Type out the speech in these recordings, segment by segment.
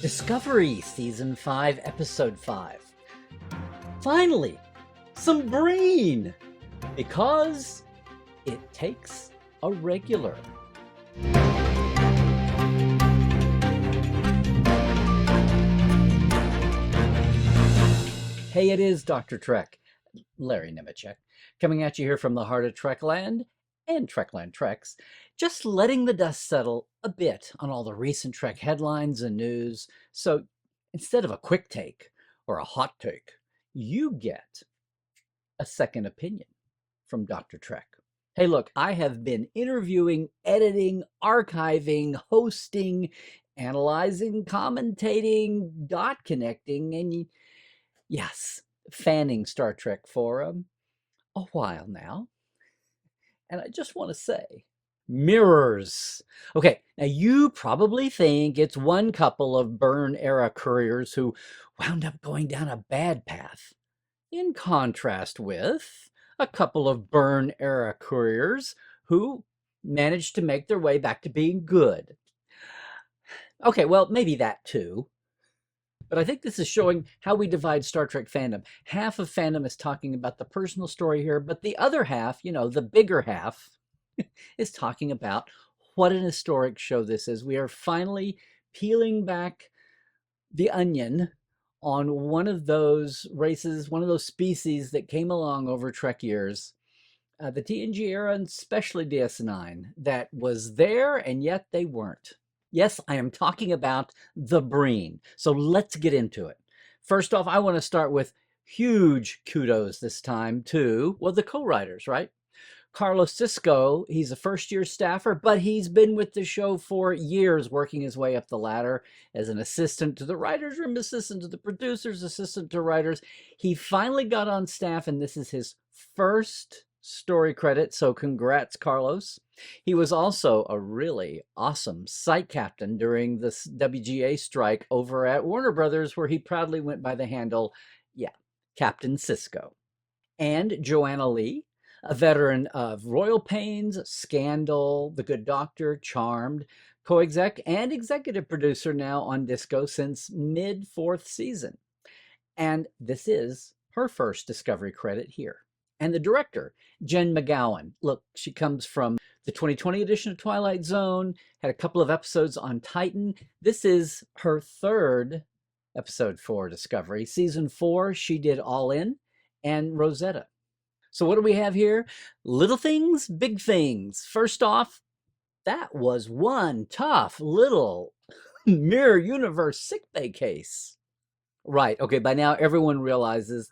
Discovery Season 5, Episode 5. Finally, some Breen! Because it takes a regular. Hey, it is Dr. Trek, Larry Nemecek, coming at you here from the heart of Trekland and Trekland Treks, just letting the dust settle a bit on all the recent Trek headlines and news. So instead of a quick take or a hot take, you get a second opinion from Dr. Trek. Hey, look, I have been interviewing, editing, archiving, hosting, analyzing, commentating, dot connecting, and yes, fanning Star Trek for a while now. And I just want to say, mirrors. Okay, now you probably think it's one couple of Burn-era couriers who wound up going down a bad path, in contrast with a couple of Burn-era couriers who managed to make their way back to being good. Okay, well, maybe that too. But I think this is showing how we divide Star Trek fandom. Half of fandom is talking about the personal story here, but the other half, the bigger half, is talking about what an historic show this is. We are finally peeling back the onion on one of those races, one of those species that came along over Trek years, the TNG era, and especially DS9, that was there and yet they weren't. Yes, I am talking about the Breen. So let's get into it. First off, I want to start with huge kudos this time to, well, the co-writers, right? Carlos Cisco, he's a first-year staffer, but he's been with the show for years, working his way up the ladder as an assistant to the writers' room, assistant to the producers, assistant to writers. He finally got on staff, and this is his first story credit, so congrats, Carlos. He was also a really awesome site captain during this WGA strike over at Warner Brothers, where he proudly went by the handle, Captain Cisco. And Joanna Lee, a veteran of Royal Pains, Scandal, The Good Doctor, Charmed, co-exec and executive producer now on Disco since mid-4th season. And this is her first Discovery credit here. And the director, Jen McGowan. Look, she comes from the 2020 edition of Twilight Zone, had a couple of episodes on Titan. This is her third episode for Discovery. Season 4, she did All In and Rosetta. So what do we have here? Little things, big things. First off, that was one tough little mirror universe sickbay case. Right, okay, by now everyone realizes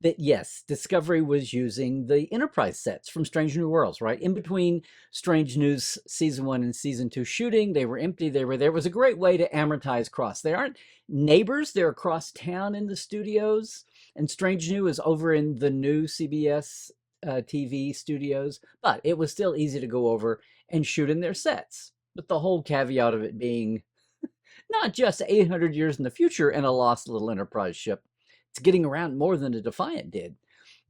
that yes, Discovery was using the Enterprise sets from Strange New Worlds, right? In between Strange News Season 1 and Season 2 shooting, they were empty, they were there. It was a great way to amortize costs. They aren't neighbors, they're across town in the studios, and Strange New is over in the new CBS TV studios, but it was still easy to go over and shoot in their sets, with the whole caveat of it being not just 800 years in the future and a lost little Enterprise ship. It's getting around more than a Defiant did.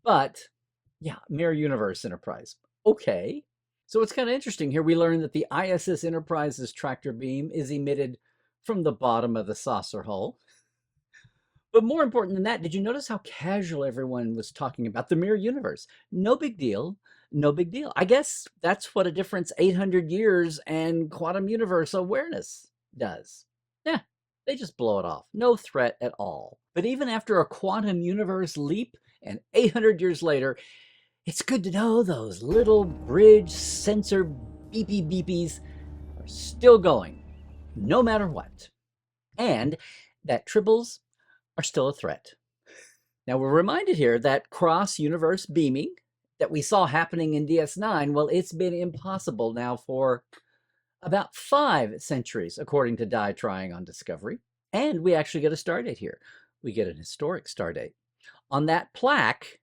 But yeah, Mirror Universe Enterprise. Okay. So it's kind of interesting here. We learn that the ISS Enterprise's tractor beam is emitted from the bottom of the saucer hull. But more important than that, did you notice how casual everyone was talking about the Mirror Universe? No big deal. No big deal. I guess that's what a difference 800 years and quantum universe awareness does. Yeah, they just blow it off. No threat at all. But even after a quantum universe leap and 800 years later, it's good to know those little bridge sensor beepy beepies are still going, no matter what. And that tribbles are still a threat. Now we're reminded here that cross-universe beaming that we saw happening in DS9, well, it's been impossible now for about 5 centuries, according to Die Trying on Discovery. And we actually get a stardate here. We get an historic stardate. On that plaque,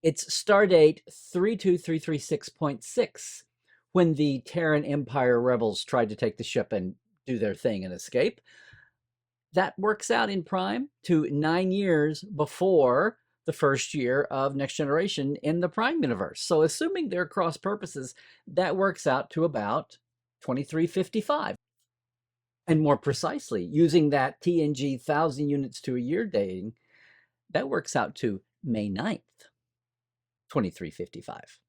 it's stardate 32336.6, when the Terran Empire rebels tried to take the ship and do their thing and escape. That works out in Prime to 9 years before the first year of Next Generation in the Prime universe. So assuming they're cross purposes, that works out to about 2355. And more precisely, using that TNG 1,000 units to a year dating, that works out to May 9th, 2355.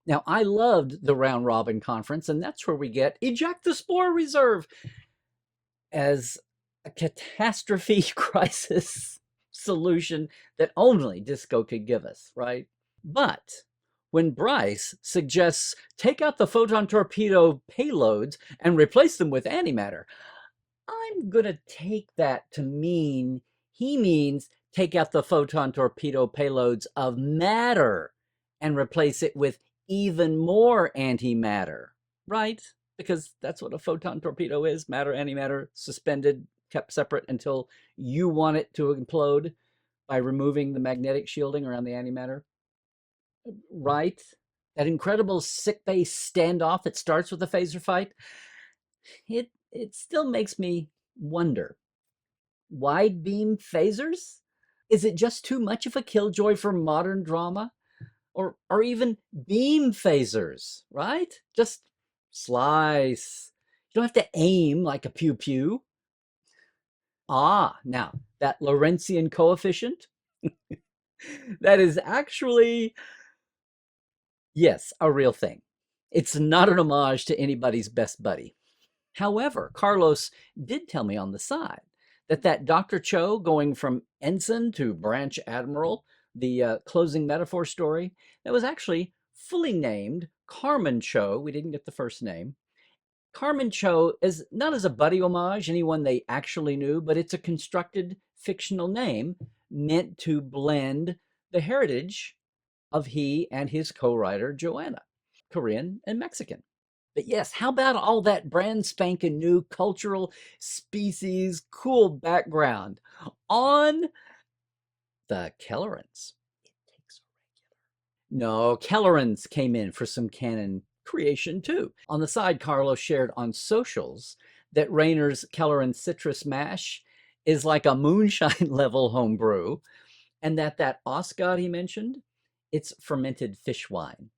Now, I loved the round robin conference, and that's where we get eject the spore reserve as a catastrophe crisis solution that only disco could give us, right? But when Bryce suggests take out the photon torpedo payloads and replace them with antimatter, I'm going to take that to mean he means take out the photon torpedo payloads of matter and replace it with even more antimatter, right? Because that's what a photon torpedo is, matter, antimatter, suspended, kept separate until you want it to implode by removing the magnetic shielding around the antimatter, right? That incredible sickbay standoff that starts with a phaser fight, it still makes me wonder. Wide beam phasers? Is it just too much of a killjoy for modern drama? Or even beam phasers, right? Just slice. You don't have to aim like a pew pew. Now that Lorentzian coefficient, that is actually, yes, a real thing. It's not an homage to anybody's best buddy. However, Carlos did tell me on the side that Dr. Cho going from ensign to branch admiral, the closing metaphor story, that was actually fully named Carmen Cho. We didn't get the first name. Carmen Cho is not as a buddy homage, anyone they actually knew, but it's a constructed fictional name meant to blend the heritage of he and his co-writer Joanna, Korean and Mexican. But yes, how about all that brand spanking new cultural species, cool background on the Kellerans? No, Kellerans came in for some canon creation too. On the side, Carlos shared on socials that Rayner's Kelleran citrus mash is like a moonshine level homebrew, and that Oscott he mentioned, it's fermented fish wine.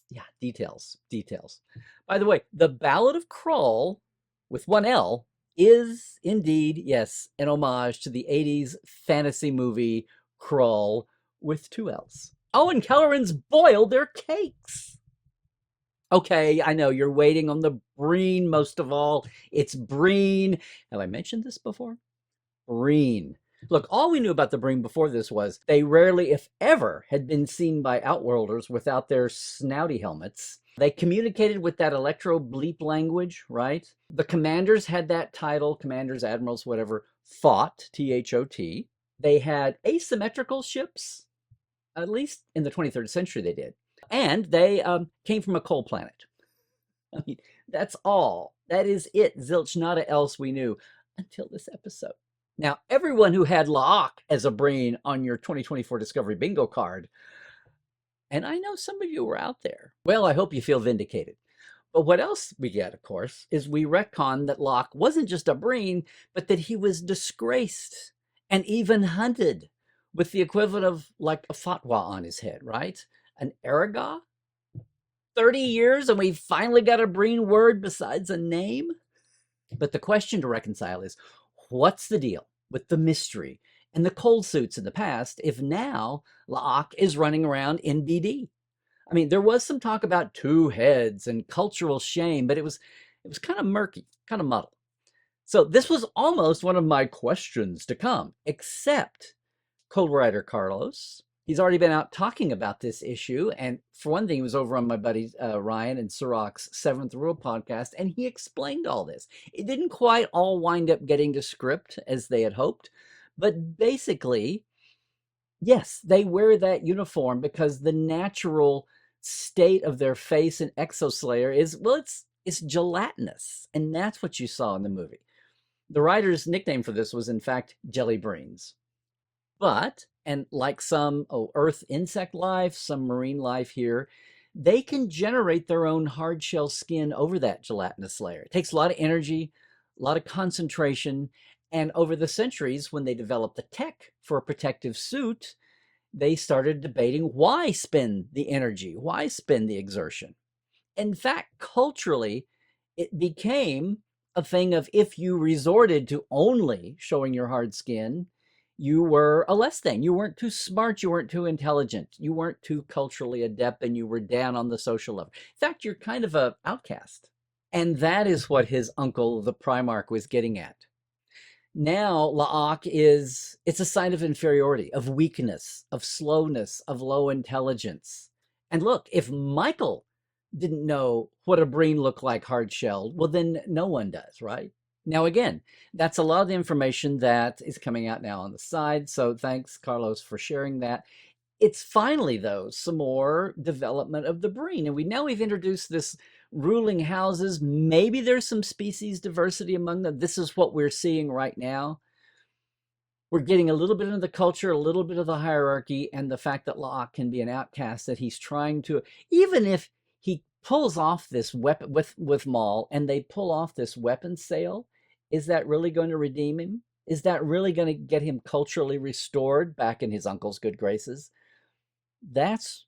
Yeah, details. By the way, the Ballad of Krull with one L is indeed, yes, an homage to the 80s fantasy movie Krull with two L's. Oh, and Kellerans boil their cakes. Okay, I know you're waiting on the Breen most of all. It's Breen. Have I mentioned this before? Breen. Look, all we knew about the Breen before this was they rarely, if ever, had been seen by Outworlders without their snouty helmets. They communicated with that electro bleep language, right? The commanders had that title, commanders, admirals, whatever, thought, T-H-O-T. They had asymmetrical ships, at least in the 23rd century they did. And they came from a coal planet. I mean, that's all. That is it. Zilch nada else we knew until this episode. Now, everyone who had La'ak as a Breen on your 2024 Discovery Bingo card, and I know some of you were out there, well, I hope you feel vindicated. But what else we get, of course, is we retcon that Locke wasn't just a Breen, but that he was disgraced and even hunted with the equivalent of like a fatwa on his head, right? An Aragah? 30 years and we finally got a Breen word besides a name? But the question to reconcile is, what's the deal with the mystery and the cold suits in the past if now La'ak is running around in BD? I mean, there was some talk about two heads and cultural shame, but it was kind of murky, kind of muddled. So this was almost one of my questions to come, except co-writer Carlos. He's already been out talking about this issue. And for one thing, he was over on my buddy Ryan and Sirach's Seventh Rule podcast, and he explained all this. It didn't quite all wind up getting to script as they had hoped, but basically, yes, they wear that uniform because the natural state of their face and exoslayer is, well, it's gelatinous, and that's what you saw in the movie. The writer's nickname for this was, in fact, Jelly Breens. But, and like some earth insect life, some marine life here, they can generate their own hard shell skin over that gelatinous layer. It takes a lot of energy, a lot of concentration, and over the centuries, when they developed the tech for a protective suit, they started debating why spend the energy, why spend the exertion. In fact, culturally, it became a thing of if you resorted to only showing your hard skin, you were a less than. You weren't too smart. You weren't too intelligent. You weren't too culturally adept, and you were down on the social level. In fact, you're kind of a outcast. And that is what his uncle, the Primarch, was getting at. Now, La'ak it's a sign of inferiority, of weakness, of slowness, of low intelligence. And look, if Michael didn't know what a Breen looked like hard-shelled, well, then no one does, right? Now, again, that's a lot of the information that is coming out now on the side. So thanks, Carlos, for sharing that. It's finally, though, some more development of the Breen. And we've introduced this ruling houses. Maybe there's some species diversity among them. This is what we're seeing right now. We're getting a little bit of the culture, a little bit of the hierarchy, and the fact that Locke can be an outcast, that he's trying to, even if he pulls off this weapon with Maul and they pull off this weapon sale, is that really going to redeem him? Is that really going to get him culturally restored back in his uncle's good graces? That's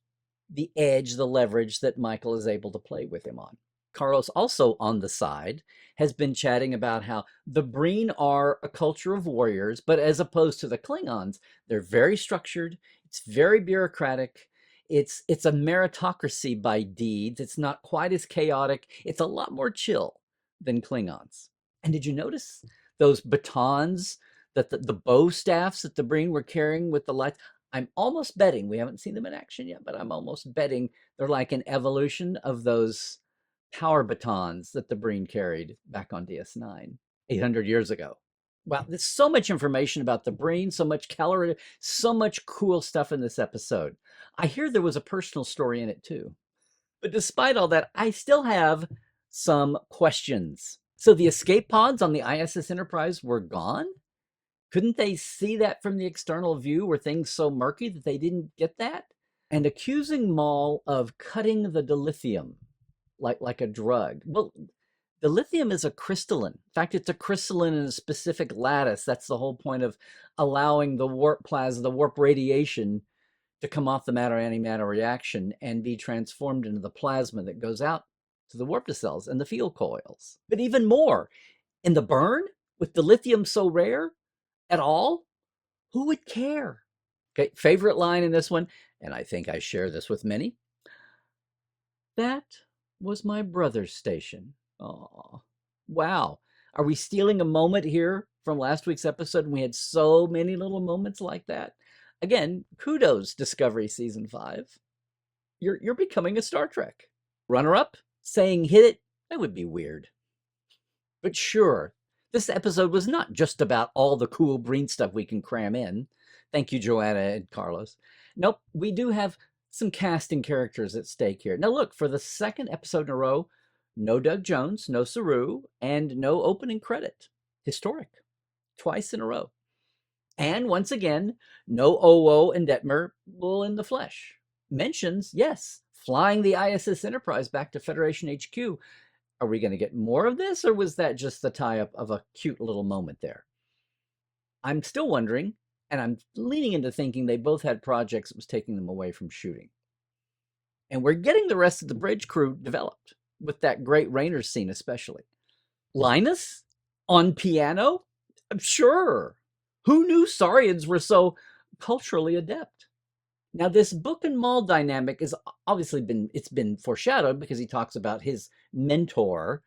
the edge, the leverage that Michael is able to play with him on. Carlos, also on the side, has been chatting about how the Breen are a culture of warriors, but as opposed to the Klingons, they're very structured. It's very bureaucratic. It's a meritocracy by deeds. It's not quite as chaotic. It's a lot more chill than Klingons. And did you notice those batons, that the bow staffs that the Breen were carrying with the lights? I'm almost betting, we haven't seen them in action yet, but I'm almost betting they're like an evolution of those power batons that the Breen carried back on DS9 800 years ago. Wow, there's so much information about the Breen, so much calorie, so much cool stuff in this episode. I hear there was a personal story in it too. But despite all that, I still have some questions. So the escape pods on the ISS Enterprise were gone? Couldn't they see that from the external view? Were things so murky that they didn't get that? And accusing Maul of cutting the dilithium like a drug. Well, dilithium is a crystalline. In fact, it's a crystalline in a specific lattice. That's the whole point of allowing the warp plasma, the warp radiation, to come off the matter-antimatter reaction and be transformed into the plasma that goes out to the warp nacelles and the field coils. But even more, in the burn, with dilithium so rare at all, who would care? Okay, favorite line in this one, and I think I share this with many. That was my brother's station. Oh, wow. Are we stealing a moment here from last week's episode? And we had so many little moments like that. Again, kudos, Discovery Season 5. You're becoming a Star Trek. Runner-up, saying hit it, that would be weird. But sure, this episode was not just about all the cool Breen stuff we can cram in. Thank you, Joanna and Carlos. Nope, we do have some casting characters at stake here. Now look, for the second episode in a row, no Doug Jones, no Saru, and no opening credit. Historic. Twice in a row. And once again, no Owo and Detmer will in the flesh. Mentions, yes, flying the ISS Enterprise back to Federation HQ. Are we going to get more of this, or was that just the tie-up of a cute little moment there? I'm still wondering, and I'm leaning into thinking they both had projects that was taking them away from shooting. And we're getting the rest of the bridge crew developed, with that great Raynor scene especially. Linus? On piano? Sure. Who knew Saurians were so culturally adept? Now, this Book and Maul dynamic is obviously been foreshadowed, because he talks about his mentor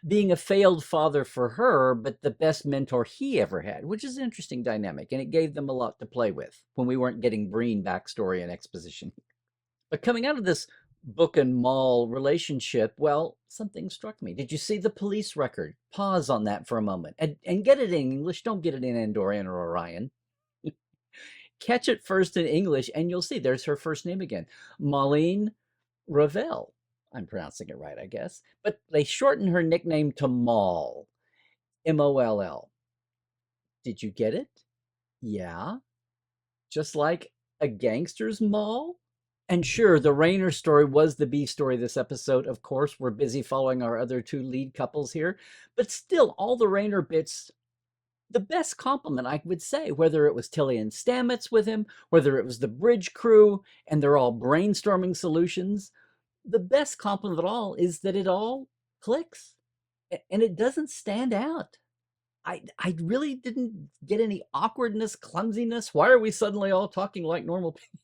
being a failed father for her, but the best mentor he ever had, which is an interesting dynamic, and it gave them a lot to play with when we weren't getting Breen backstory and exposition. But coming out of this Book and Maul relationship, well, something struck me. Did you see the police record? Pause on that for a moment and get it in English. Don't get it in Andorian or Orion. Catch it first in English, and you'll see there's her first name again. Marlene Ravel. I'm pronouncing it right, I guess. But they shorten her nickname to Maul. M-O-L-L. Did you get it? Yeah. Just like a gangster's Maul? And sure, the Raynor story was the B story this episode. Of course, we're busy following our other two lead couples here. But still, all the Raynor bits, the best compliment, I would say, whether it was Tilly and Stamets with him, whether it was the bridge crew, and they're all brainstorming solutions, the best compliment of it all is that it all clicks. And it doesn't stand out. I really didn't get any awkwardness, clumsiness. Why are we suddenly all talking like normal people?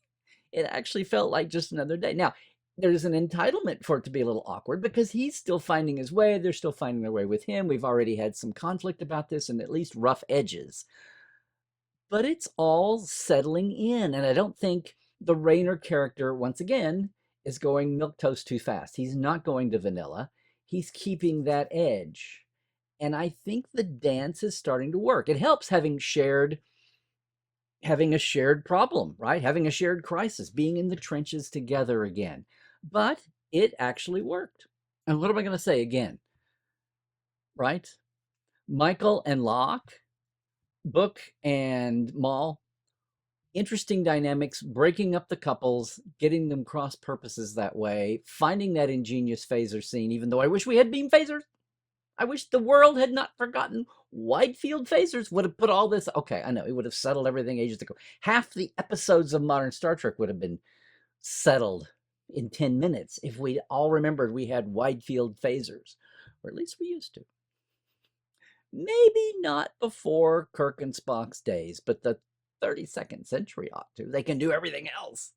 It actually felt like just another day. Now, there's an entitlement for it to be a little awkward because he's still finding his way. They're still finding their way with him. We've already had some conflict about this and at least rough edges. But it's all settling in. And I don't think the Rayner character, once again, is going milquetoast too fast. He's not going to vanilla. He's keeping that edge. And I think the dance is starting to work. It helps having a shared problem, right? Having a shared crisis, being in the trenches together again. But it actually worked. And what am I going to say again? Right? Michael and Locke, Book and Maul, interesting dynamics, breaking up the couples, getting them cross purposes that way, finding that ingenious phaser scene, even though I wish we had beam phasers. I wish the world had not forgotten wide field phasers would have put all this. Okay, I know it would have settled everything ages ago. Half the episodes of modern Star Trek would have been settled in 10 minutes if we all remembered we had wide field phasers, or at least we used to. Maybe not before Kirk and Spock's days, but the 32nd century ought to. They can do everything else.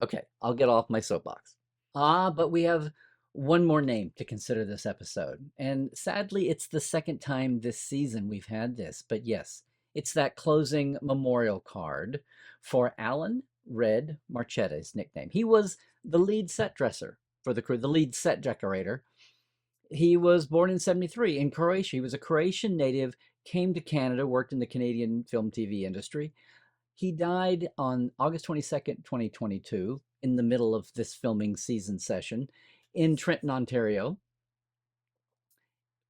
Okay, I'll get off my soapbox. But we have one more name to consider this episode. And sadly, it's the second time this season we've had this. But yes, it's that closing memorial card for Alan Red Marchette's nickname. He was the lead set dresser for the crew, the lead set decorator. He was born in 73 in Croatia. He was a Croatian native, came to Canada, worked in the Canadian film TV industry. He died on August 22nd, 2022, in the middle of this filming season session in Trenton, Ontario,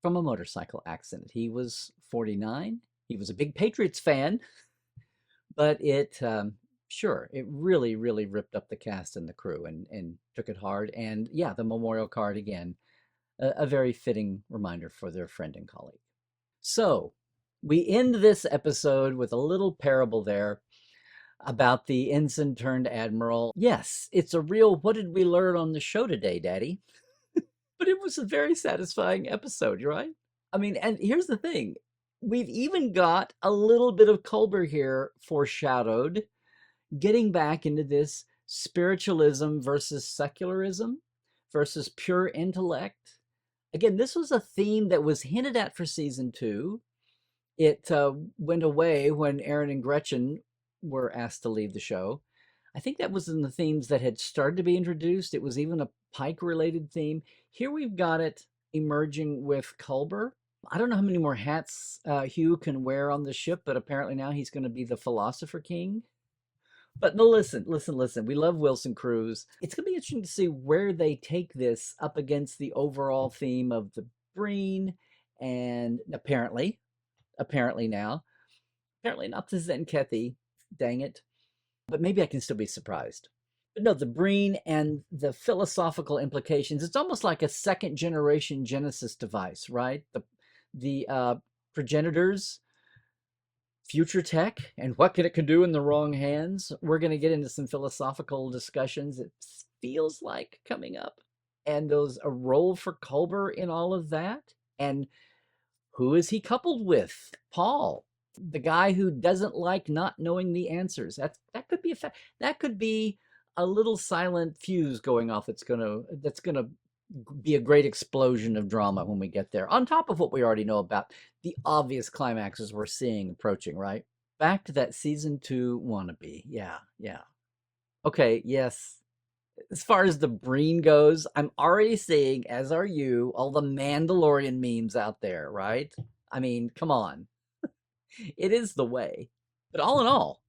from a motorcycle accident. He was 49. He was a big Patriots fan, but it really, really ripped up the cast and the crew and took it hard. And yeah, the memorial card again, a very fitting reminder for their friend and colleague. So we end this episode with a little parable there about the ensign turned admiral. Yes, it's a real what did we learn on the show today, Daddy? But it was a very satisfying episode, right? I mean, and here's the thing. We've even got a little bit of Culber here foreshadowed, getting back into this spiritualism versus secularism versus pure intellect. Again, this was a theme that was hinted at for season 2. It went away when Aaron and Gretchen were asked to leave the show. I think that was in the themes that had started to be introduced. It was even a Pike related theme. Here we've got it emerging with Culber. I don't know how many more hats Hugh can wear on the ship, but apparently now he's going to be the philosopher king. But no, listen. We love Wilson Cruz. It's going to be interesting to see where they take this up against the overall theme of the Breen and apparently now, apparently not the Zenkethi, dang it. But maybe I can still be surprised. But no, the Breen and the philosophical implications, it's almost like a second generation Genesis device, right? The progenitors, future tech, and what it can do in the wrong hands. We're going to get into some philosophical discussions. It feels like coming up. And a role for Culber in all of that. And who is he coupled with? Paul, the guy who doesn't like not knowing the answers. That could be that could be a little silent fuse going off. That's gonna be a great explosion of drama when we get there. On top of what we already know about the obvious climaxes we're seeing approaching, right? Back to that season 2 wannabe. Yeah. Okay, yes. As far as the Breen goes, I'm already seeing, as are you, all the Mandalorian memes out there, right? I mean, come on. It is the way. But all in all,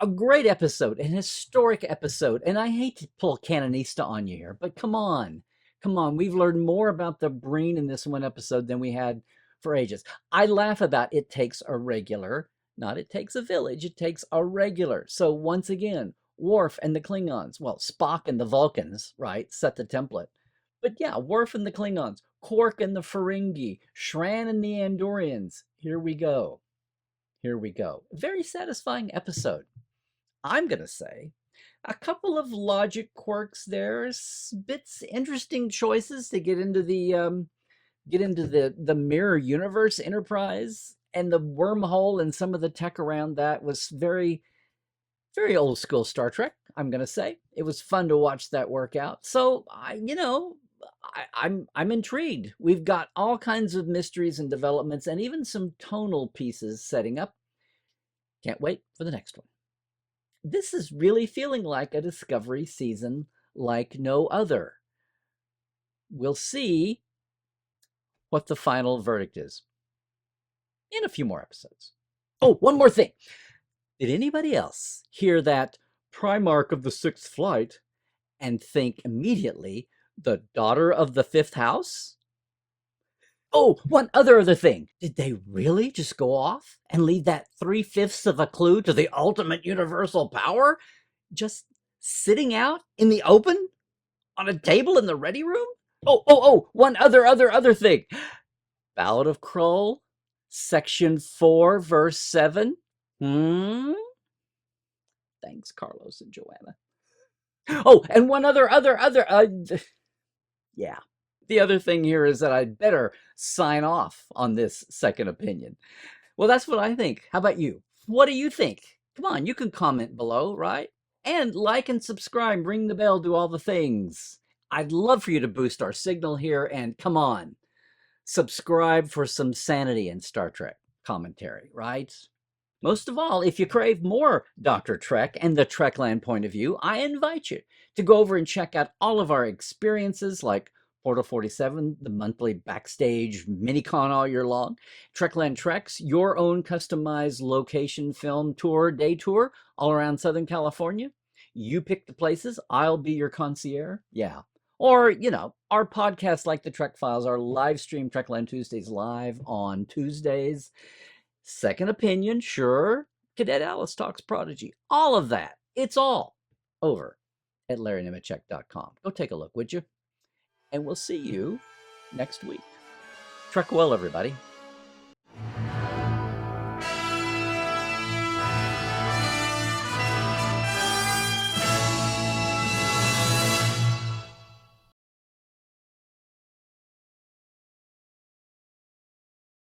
a great episode, an historic episode. And I hate to pull Canonista on you here, but come on. We've learned more about the Breen in this one episode than we had for ages. I laugh about it takes a regular, not it takes a village, it takes a regular. So once again, Worf and the Klingons, well, Spock and the Vulcans, right, set the template. But yeah, Worf and the Klingons, Quark and the Ferengi, Shran and the Andorians. Here we go. Very satisfying episode. I'm going to say a couple of logic quirks there, bits, interesting choices to get into get into the mirror universe Enterprise, and the wormhole and some of the tech around that was very, very old school Star Trek. I'm gonna say it was fun to watch that work out. So I'm intrigued. We've got all kinds of mysteries and developments, and even some tonal pieces setting up. Can't wait for the next one. This is really feeling like a Discovery season like no other. We'll see what the final verdict is in a few more episodes. Oh, one more thing. Did anybody else hear that Primarch of the Sixth Flight and think immediately the daughter of the fifth house? Oh, one other thing. Did they really just go off and leave that 3/5 of a clue to the ultimate universal power just sitting out in the open on a table in the ready room? Oh, one other thing. Ballad of Kroll, section 4, verse 7. Thanks, Carlos and Joanna. Oh, and one other, yeah. The other thing here is that I'd better sign off on this second opinion. Well, that's what I think. How about you? What do you think? Come on, you can comment below, right? And like and subscribe, ring the bell, do all the things. I'd love for you to boost our signal here, and come on, subscribe for some sanity in Star Trek commentary, right? Most of all, if you crave more Dr. Trek and the Trekland point of view, I invite you to go over and check out all of our experiences like Portal 47, the monthly backstage mini-con all year long, Trekland Treks, your own customized location film tour, day tour, all around Southern California. You pick the places, I'll be your concierge. Yeah. Or, our podcasts like the Trek Files, our live stream Trekland Tuesdays live on Tuesdays. Second opinion, sure. Cadet Alice Talks Prodigy. All of that. It's all over at LarryNemecek.com. Go take a look, would you? And we'll see you next week. Trek well, everybody.